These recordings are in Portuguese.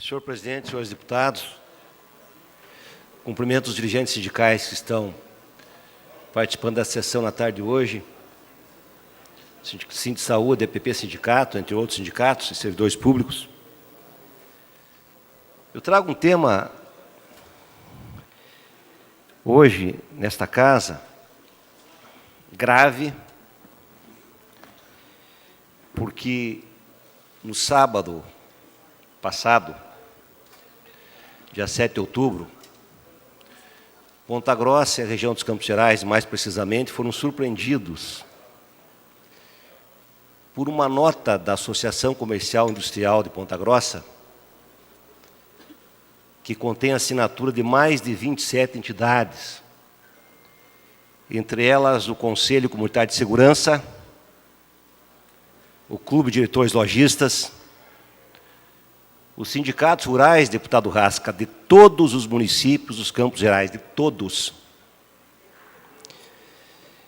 Senhor presidente, senhores deputados, cumprimento os dirigentes sindicais que estão participando da sessão na tarde de hoje, Sindsaúde, EPP Sindicato, entre outros sindicatos e servidores públicos. Eu trago um tema hoje, nesta casa, grave, porque no sábado passado, dia 7 de outubro, Ponta Grossa e a região dos Campos Gerais, mais precisamente, foram surpreendidos por uma nota da Associação Comercial e Industrial de Ponta Grossa, que contém a assinatura de mais de 27 entidades, entre elas o Conselho Comunitário de Segurança, o Clube de Diretores Lojistas, os sindicatos rurais, deputado Rasca, de todos os municípios dos Campos Gerais, de todos,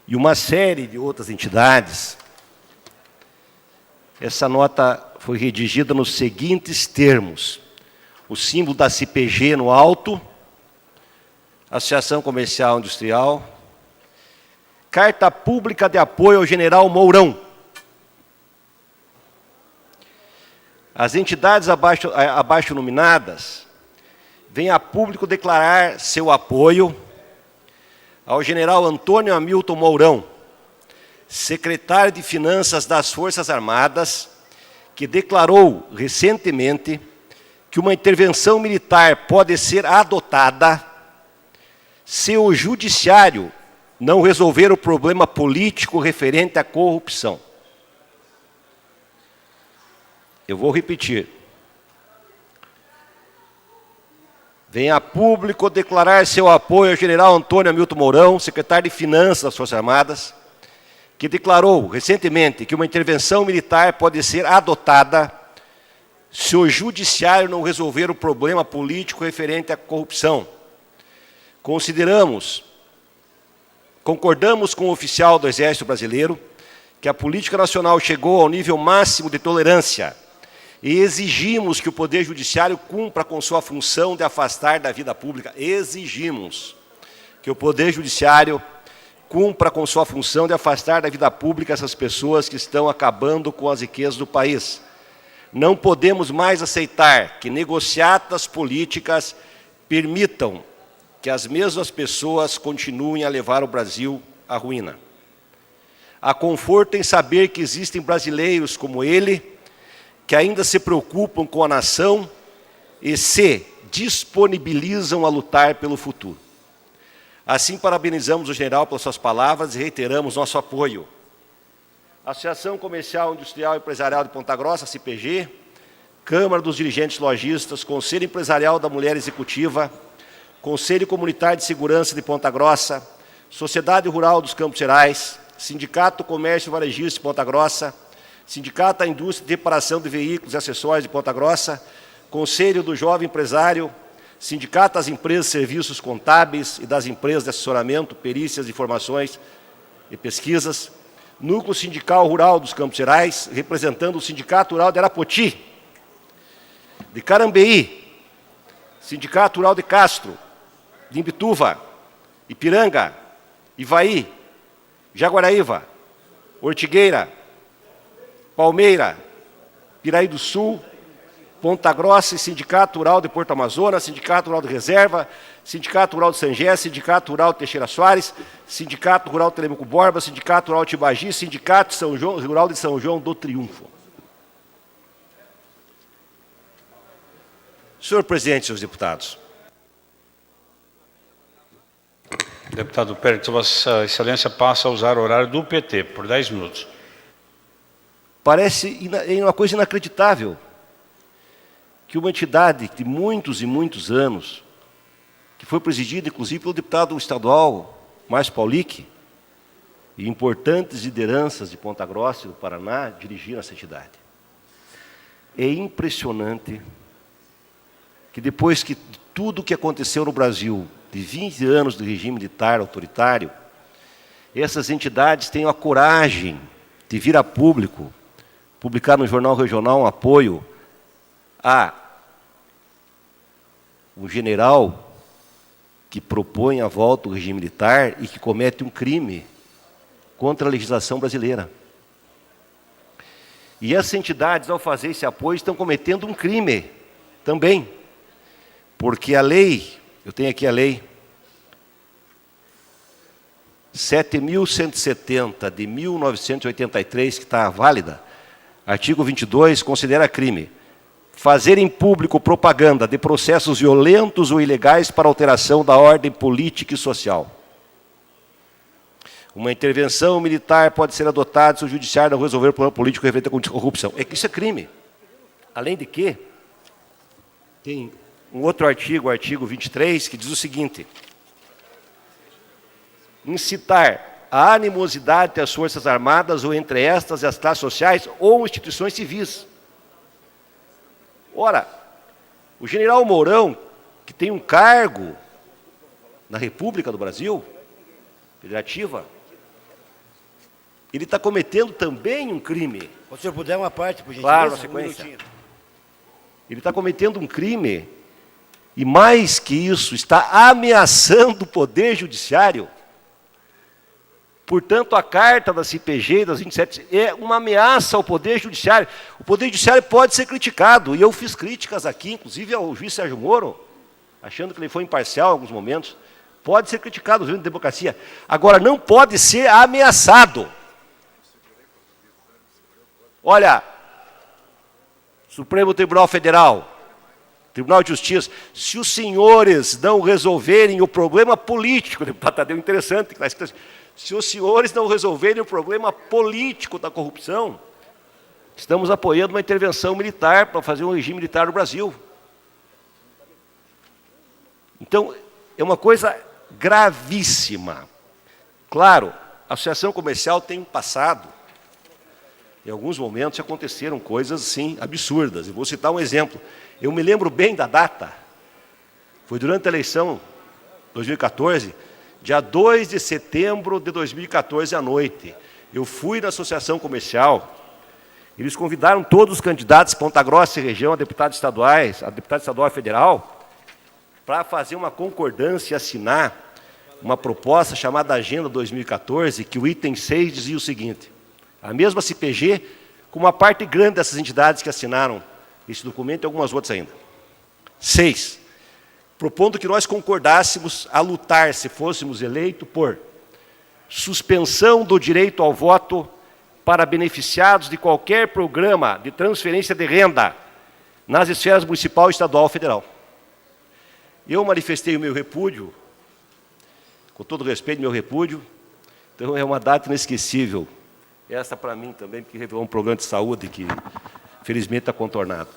e uma série de outras entidades. Essa nota foi redigida nos seguintes termos: o símbolo da CPG no alto, Associação Comercial e Industrial, carta pública de apoio ao general Mourão. As entidades abaixo nominadas vêm a público declarar seu apoio ao general Antônio Hamilton Mourão, secretário de Finanças das Forças Armadas, que declarou recentemente que uma intervenção militar pode ser adotada se o judiciário não resolver o problema político referente à corrupção. Eu vou repetir. Vem a público declarar seu apoio ao general Antônio Hamilton Mourão, secretário de Finanças das Forças Armadas, que declarou recentemente que uma intervenção militar pode ser adotada se o judiciário não resolver o problema político referente à corrupção. Concordamos com o oficial do Exército Brasileiro que a política nacional chegou ao nível máximo de tolerância e exigimos que o Poder Judiciário cumpra com sua função de afastar da vida pública. Exigimos que o Poder Judiciário cumpra com sua função de afastar da vida pública essas pessoas que estão acabando com as riquezas do país. Não podemos mais aceitar que negociatas políticas permitam que as mesmas pessoas continuem a levar o Brasil à ruína. Há conforto em saber que existem brasileiros como ele, que ainda se preocupam com a nação e se disponibilizam a lutar pelo futuro. Assim, parabenizamos o general pelas suas palavras e reiteramos nosso apoio. Associação Comercial, Industrial e Empresarial de Ponta Grossa, CPG, Câmara dos Dirigentes Lojistas, Conselho Empresarial da Mulher Executiva, Conselho Comunitário de Segurança de Ponta Grossa, Sociedade Rural dos Campos Gerais, Sindicato Comércio Varejista de Ponta Grossa, Sindicato da Indústria de Reparação de Veículos e Acessórios de Ponta Grossa, Conselho do Jovem Empresário, Sindicato das Empresas de Serviços Contábeis e das Empresas de Assessoramento, Perícias, Informações e Pesquisas, Núcleo Sindical Rural dos Campos Gerais, representando o Sindicato Rural de Arapoti, de Carambeí, Sindicato Rural de Castro, de Imbituva, Ipiranga, Ivaí, Jaguaraíva, Ortigueira, Palmeira, Piraí do Sul, Ponta Grossa e Sindicato Rural de Porto Amazonas, Sindicato Rural de Reserva, Sindicato Rural de Sangé, Sindicato Rural de Teixeira Soares, Sindicato Rural de Telemaco Borba, Sindicato Rural de Tibagi, Sindicato Rural de São João do Triunfo. Senhor presidente, senhores deputados. Deputado Pérez, Vossa Excelência passa a usar o horário do PT por 10 minutos. Parece uma coisa inacreditável que uma entidade de muitos e muitos anos, que foi presidida inclusive pelo deputado estadual Márcio Paulic, e importantes lideranças de Ponta Grossa e do Paraná dirigiram essa entidade. É impressionante que depois que tudo o que aconteceu no Brasil, de 20 anos do regime militar autoritário, essas entidades tenham a coragem de vir a público, publicar no Jornal Regional um apoio a um general que propõe a volta do regime militar e que comete um crime contra a legislação brasileira. E essas entidades, ao fazer esse apoio, estão cometendo um crime também. Porque a lei, eu tenho aqui a lei 7.170 de 1983, que está válida, artigo 22, considera crime fazer em público propaganda de processos violentos ou ilegais para alteração da ordem política e social. Uma intervenção militar pode ser adotada se o judiciário não resolver o problema político referente à corrupção. É que isso é crime. Além de que, tem um outro artigo, o artigo 23, que diz o seguinte: incitar a animosidade entre as Forças Armadas ou entre estas e as classes sociais ou instituições civis. Ora, o general Mourão, que tem um cargo na República do Brasil, federativa, ele está cometendo também um crime. Se o senhor puder uma parte, por gentileza. Claro, na sequência. Ele está cometendo um crime e, mais que isso, está ameaçando o Poder Judiciário. Portanto, a carta da CPG, das 27, é uma ameaça ao Poder Judiciário. O Poder Judiciário pode ser criticado, e eu fiz críticas aqui, inclusive ao juiz Sérgio Moro, achando que ele foi imparcial em alguns momentos. Pode ser criticado dentro da democracia. Agora, não pode ser ameaçado. Olha, Supremo Tribunal Federal, Tribunal de Justiça, se os senhores não resolverem o problema político, o deputado Tadeu, interessante, que está escrito assim, se os senhores não resolverem o problema político da corrupção, estamos apoiando uma intervenção militar para fazer um regime militar no Brasil. Então, é uma coisa gravíssima. Claro, a associação comercial tem um passado. Em alguns momentos aconteceram coisas, sim, absurdas. Eu vou citar um exemplo. Eu me lembro bem da data. Foi durante a eleição 2014, dia 2 de setembro de 2014 à noite. Eu fui na associação comercial, eles convidaram todos os candidatos de Ponta Grossa e região, a deputados estaduais, a deputada estadual e federal, para fazer uma concordância e assinar uma proposta chamada Agenda 2014, que o item 6 dizia o seguinte: a mesma CPG, com uma parte grande dessas entidades que assinaram esse documento e algumas outras ainda. 6. Propondo que nós concordássemos a lutar, se fôssemos eleitos, por suspensão do direito ao voto para beneficiados de qualquer programa de transferência de renda nas esferas municipal, estadual e federal. Eu manifestei o meu repúdio, com todo respeito, meu repúdio, então é uma data inesquecível. Essa para mim também, porque revelou um problema de saúde que, felizmente, está contornado.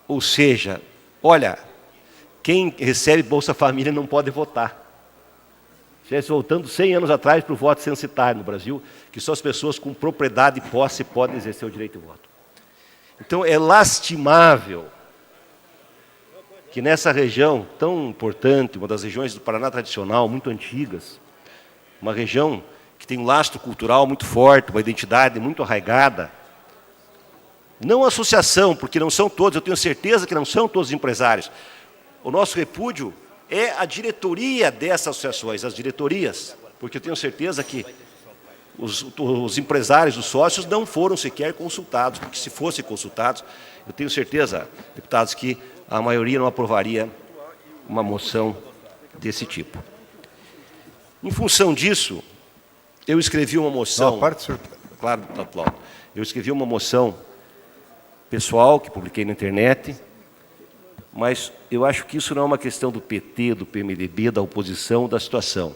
Ou seja, olha, quem recebe Bolsa Família não pode votar. Estivesse voltando 100 anos atrás para o voto censitário no Brasil, que só as pessoas com propriedade e posse podem exercer o direito de voto. Então, é lastimável que nessa região tão importante, uma das regiões do Paraná tradicional, muito antigas, uma região que tem um lastro cultural muito forte, uma identidade muito arraigada, não a associação, porque não são todos, eu tenho certeza que não são todos empresários. O nosso repúdio é a diretoria dessas associações, as diretorias, porque eu tenho certeza que os empresários, os sócios, não foram sequer consultados, porque se fossem consultados, eu tenho certeza, deputados, que a maioria não aprovaria uma moção desse tipo. Em função disso, eu escrevi uma moção... Claro, deputado Plauto. Eu escrevi uma moção pessoal, que publiquei na internet, mas eu acho que isso não é uma questão do PT, do PMDB, da oposição, da situação.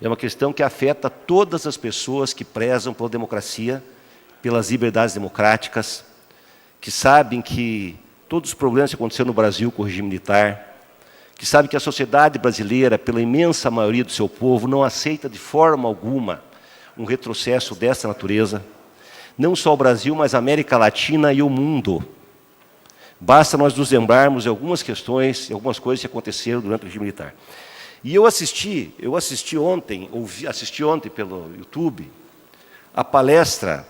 É uma questão que afeta todas as pessoas que prezam pela democracia, pelas liberdades democráticas, que sabem que todos os problemas que aconteceram no Brasil com o regime militar, que sabem que a sociedade brasileira, pela imensa maioria do seu povo, não aceita de forma alguma um retrocesso dessa natureza. Não só o Brasil, mas a América Latina e o mundo. Basta nós nos lembrarmos de algumas questões, algumas coisas que aconteceram durante o regime militar. E eu assisti ontem pelo YouTube, a palestra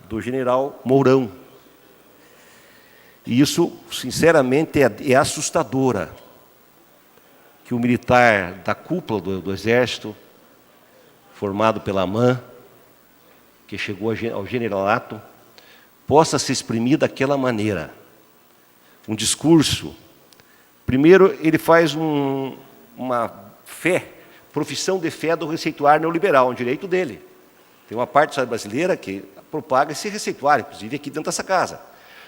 do general Mourão. E isso, sinceramente, é assustadora. Que o militar da cúpula do Exército, formado pela AMAN, que chegou ao generalato, possa se exprimir daquela maneira. Um discurso. Primeiro, ele faz uma profissão de fé do receituário neoliberal, um direito dele. Tem uma parte da sociedade brasileira que propaga esse receituário, inclusive aqui dentro dessa casa.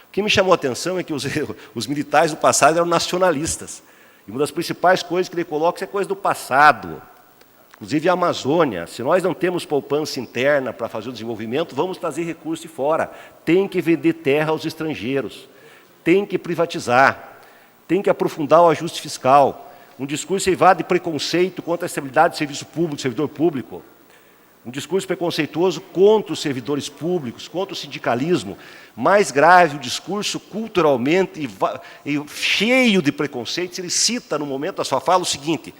O que me chamou a atenção é que os militares do passado eram nacionalistas. E uma das principais coisas que ele coloca é coisa do passado. Inclusive a Amazônia. Se nós não temos poupança interna para fazer o desenvolvimento, vamos trazer recursos de fora. Tem que vender terra aos estrangeiros. Tem que privatizar. Tem que aprofundar o ajuste fiscal. Um discurso evado de preconceito contra a estabilidade do serviço público, servidor público. Um discurso preconceituoso contra os servidores públicos, contra o sindicalismo. Mais grave, o discurso culturalmente e cheio de preconceitos. Ele cita, no momento da sua fala, o seguinte: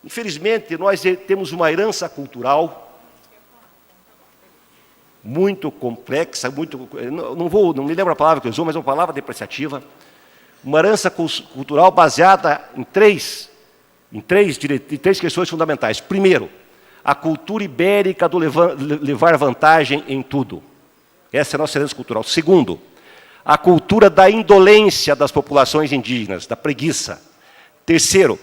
infelizmente, nós temos uma herança cultural muito complexa, não me lembro a palavra que eu usou, mas é uma palavra depreciativa. Uma herança cultural baseada em três questões fundamentais. Primeiro, a cultura ibérica do levar vantagem em tudo. Essa é a nossa herança cultural. Segundo, a cultura da indolência das populações indígenas, da preguiça. Terceiro,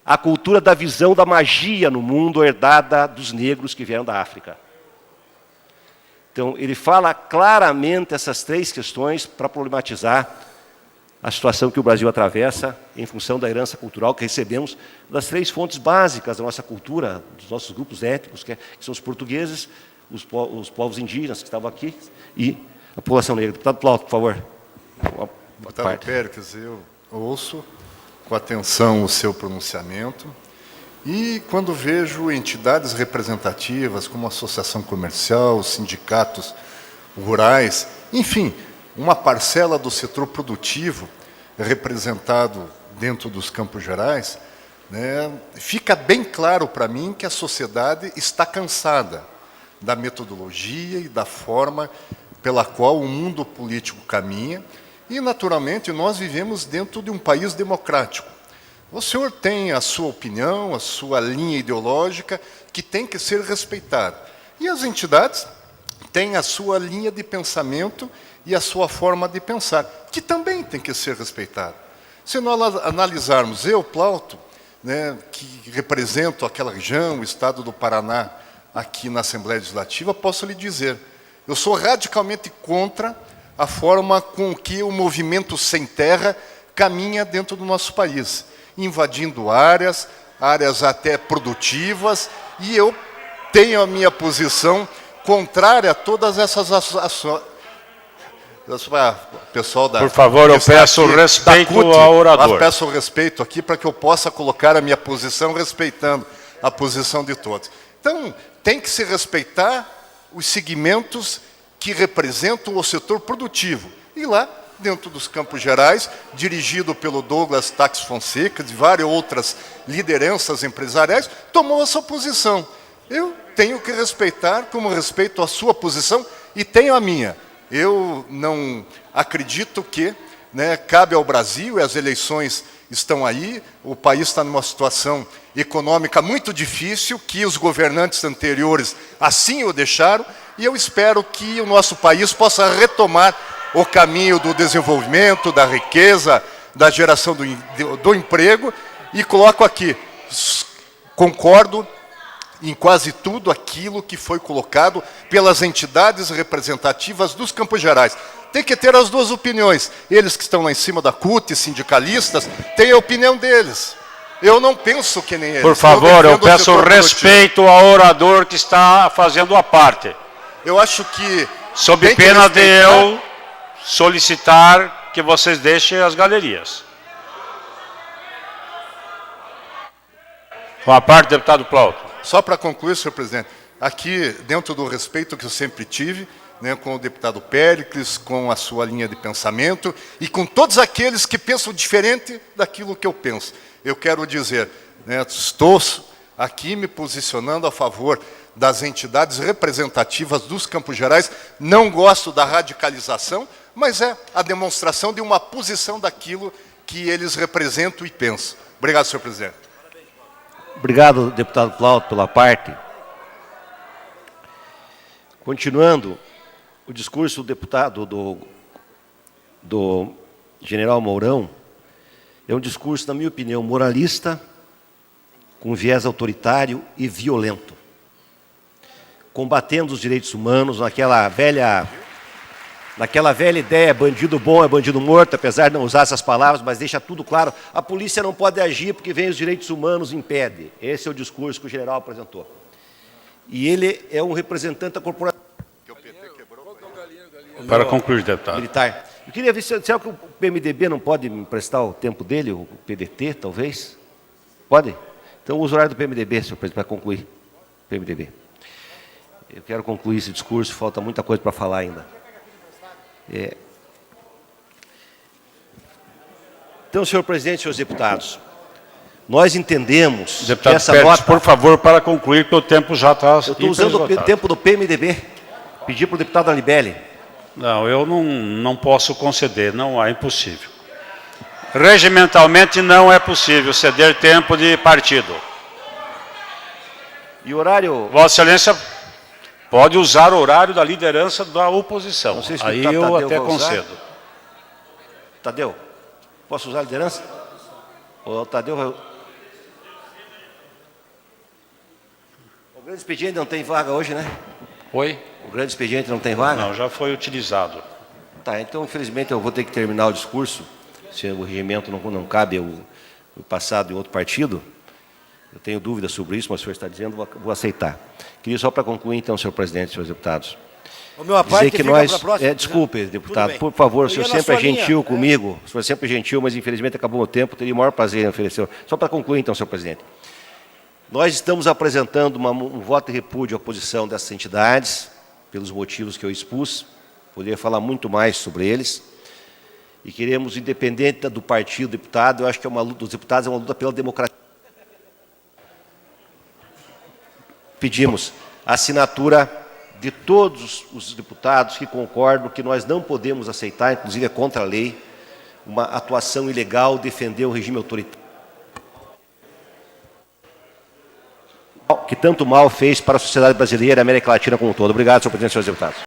a cultura da visão da magia no mundo herdada dos negros que vieram da África. Então, ele fala claramente essas três questões para problematizar a situação que o Brasil atravessa em função da herança cultural que recebemos das três fontes básicas da nossa cultura, dos nossos grupos étnicos, que são os portugueses, os povos indígenas que estavam aqui e a população negra. Deputado Plauto, por favor. Deputado Péricles, eu ouço com atenção o seu pronunciamento e quando vejo entidades representativas como a Associação Comercial, os sindicatos rurais, enfim, uma parcela do setor produtivo representado dentro dos Campos Gerais, né, fica bem claro para mim que a sociedade está cansada da metodologia e da forma pela qual o mundo político caminha e, naturalmente, nós vivemos dentro de um país democrático. O senhor tem a sua opinião, a sua linha ideológica, que tem que ser respeitada. E as entidades têm a sua linha de pensamento e a sua forma de pensar, que também tem que ser respeitada. Se nós analisarmos, eu, Plauto, né, que represento aquela região, o estado do Paraná, aqui na Assembleia Legislativa, posso lhe dizer, eu sou radicalmente contra a forma com que o movimento sem terra caminha dentro do nosso país, invadindo áreas até produtivas, e eu tenho a minha posição contrária a todas essas ações. Pessoal por favor, eu peço aqui, respeito CUT, ao orador. Eu peço respeito aqui para que eu possa colocar a minha posição respeitando a posição de todos. Então, tem que se respeitar os segmentos que representam o setor produtivo. E lá, dentro dos Campos Gerais, dirigido pelo Douglas Tax Fonseca, de várias outras lideranças empresariais, tomou essa posição. Eu tenho que respeitar, como respeito a sua posição, e tenho a minha. Eu não acredito que, né, cabe ao Brasil, e as eleições estão aí, o país está numa situação econômica muito difícil, que os governantes anteriores assim o deixaram, e eu espero que o nosso país possa retomar o caminho do desenvolvimento, da riqueza, da geração do emprego, e coloco aqui, concordo em quase tudo aquilo que foi colocado pelas entidades representativas dos Campos Gerais. Tem que ter as duas opiniões. Eles que estão lá em cima da CUT, sindicalistas, têm a opinião deles. Eu não penso que nem eles. Por favor, eu peço respeito ao orador que está fazendo a parte. Eu acho que... Sob pena de eu solicitar que vocês deixem as galerias. Com a parte, deputado Plauto. Só para concluir, senhor presidente, aqui, dentro do respeito que eu sempre tive, né, com o deputado Péricles, com a sua linha de pensamento, e com todos aqueles que pensam diferente daquilo que eu penso. Eu quero dizer, né, estou aqui me posicionando a favor das entidades representativas dos Campos Gerais, não gosto da radicalização, mas é a demonstração de uma posição daquilo que eles representam e pensam. Obrigado, senhor presidente. Obrigado, deputado Plauto, pela parte. Continuando, o discurso do deputado do general Mourão é um discurso, na minha opinião, moralista, com viés autoritário e violento, combatendo os direitos humanos, naquela velha ideia, bandido bom é bandido morto, apesar de não usar essas palavras, mas deixa tudo claro, a polícia não pode agir porque vem os direitos humanos e impede. Esse é o discurso que o general apresentou. E ele é um representante da corporação Para concluir, deputado. militar. Eu queria ver se será que o PMDB não pode me emprestar o tempo dele, o PDT, talvez? Pode? Então, uso o horário do PMDB, senhor presidente, para concluir. PMDB. Eu quero concluir esse discurso, falta muita coisa para falar ainda. Então, senhor presidente, senhores deputados, nós entendemos que Deputado essa Pérez, nota... por favor, para concluir, que o tempo já está Eu estou usando o tempo do PMDB. Pedi para o deputado Anibele. Não, eu não posso conceder, não é impossível. Regimentalmente não é possível ceder tempo de partido. E o horário... Vossa Excelência pode usar o horário da liderança da oposição. Não sei se o Aí deputado eu Tadeu até vai usar. concedo. Tadeu, posso usar a liderança? O Tadeu vai... O grande expediente não tem vaga hoje, né? Oi? O grande expediente não tem vaga? Não, já foi utilizado. Tá, então, infelizmente, eu vou ter que terminar o discurso, se o regimento não cabe o passado em outro partido. Eu tenho dúvidas sobre isso, mas o senhor está dizendo, vou aceitar. Queria só para concluir, então, senhor presidente, senhores deputados, O meu dizer que fica nós... pra próxima, desculpe, né? deputado, Tudo bem. por favor, o Eu senhor ia na sempre é sua linha, gentil né? comigo, o senhor sempre é gentil, mas infelizmente acabou o tempo, teria o maior prazer em oferecer. Só para concluir, então, senhor presidente. Nós estamos apresentando um voto de repúdio à posição dessas entidades, pelos motivos que eu expus, poderia falar muito mais sobre eles, e queremos, independente do partido deputado, eu acho que é uma luta dos deputados, é uma luta pela democracia. Pedimos a assinatura de todos os deputados que concordam que nós não podemos aceitar, inclusive é contra a lei, uma atuação ilegal, defender o regime autoritário, que tanto mal fez para a sociedade brasileira e a América Latina como um todo. Obrigado, senhor presidente e senhores deputados.